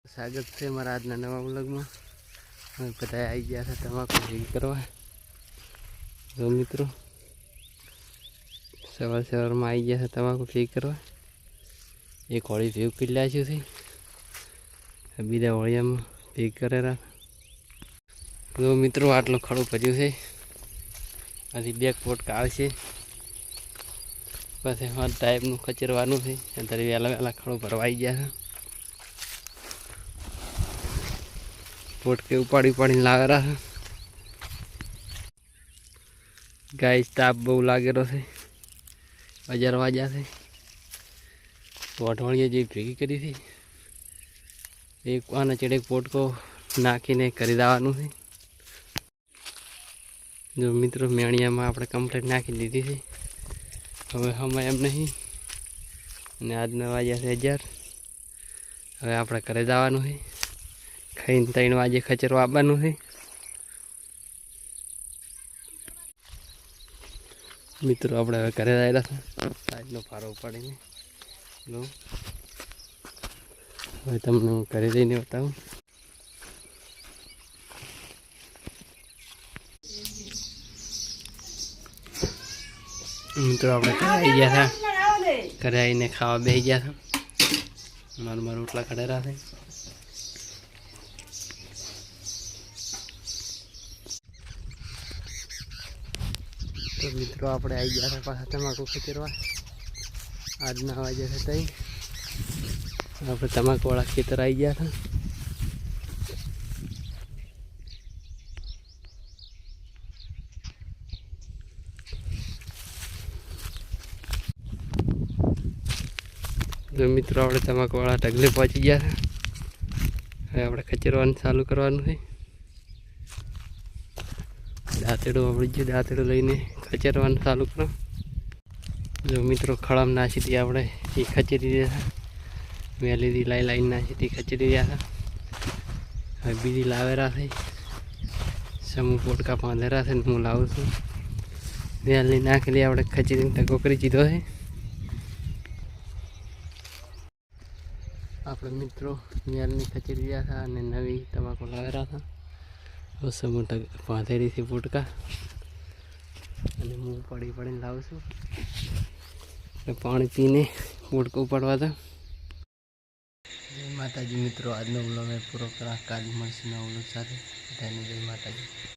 स्वागत है मारा आज नवा व्लॉग में। मैं बधाई आई गया था तमाकू भेगी करवा। तो मित्रों सवार सवार में आई गया था तमाकू भेगी करवा। एक होली भेग कर लाशू थी बीजा होलिया में भेग करेला। तो मित्रों आटलो खड़ो भर्યું છે હજી બેક પોટ કાઢશે પછી હર ટાઈપનું કચરવાનું છે અત્યારે વહેલા વહેલા ખડો ભરવાઈ ગયા છે। पोट के उपाड़ी उपाड़ी लागेला है। गाय ताप बहु लागेलो है 11 वाग्या से। अठवाडिये जी भेगी करी थी एक आना चढ़े पोट को नाखीने करी देवानुं है। जो मित्रों मेणिया में आपणे कम्प्लीट नाखी दीधी थी हवे समय एम नहीं ने आज 9 वाग्या से 11। हवे आपणे घरे जवानुं है। खाई 3 वाजे खचरो आपवानुं है। मित्रों अपने हवे घरे आवेला छे આજનો ફારો ઉપાડીને લો હવે તમને ઘરે જઈને બતાવું। मित्रों આપણે ઘરે આવી ગયા હતા। ઘરે આવીને ખાવા બેસી ગયા હતા। મારા રોટલા કઢેલા છે। तो मित्रों આપણે આવી ગયા હતા પાછા તમાકુ ખેતરવા। आज 9 वाजे से तई આપણે તમાકુ વાળા ખેતર આવી ગયા હતા। तो मित्रों આપણે તમાકુ વાળા ઢગલે પહોંચી ગયા છે। હવે આપણે ખેતરવાનું ચાલુ કરવાનું છે। दाँतेड़ो अपनी जो दाँतेड़ो लईने खचरवानुं चालू करो। जो मित्रों खड़ाम नासी थी आपणे ये खचरी रह्या था। वेली थी लाई लाइन नासी थी खचरी रह्या था। हवे बीजी लावेरा छे समूह पोटका बांधेरा छे हूँ लावुं छुं। वेली नाखेली आपणे खचरीने टको करी दीधो छे। आपणे मित्रों वेलनी खचरी रह्या था अने नवी तमाकू लावेरा था। समूह बांधेली थी पोटका અને હું પડી પડીને લાવું છું પાણી પીને પોટકો ઉપાડવા હતા। જય માતાજી મિત્રો આજનો વ્લોગ મેં પૂરો કરા। કાલ મળશે નવા વ્લોગ સાથે। જય માતાજી।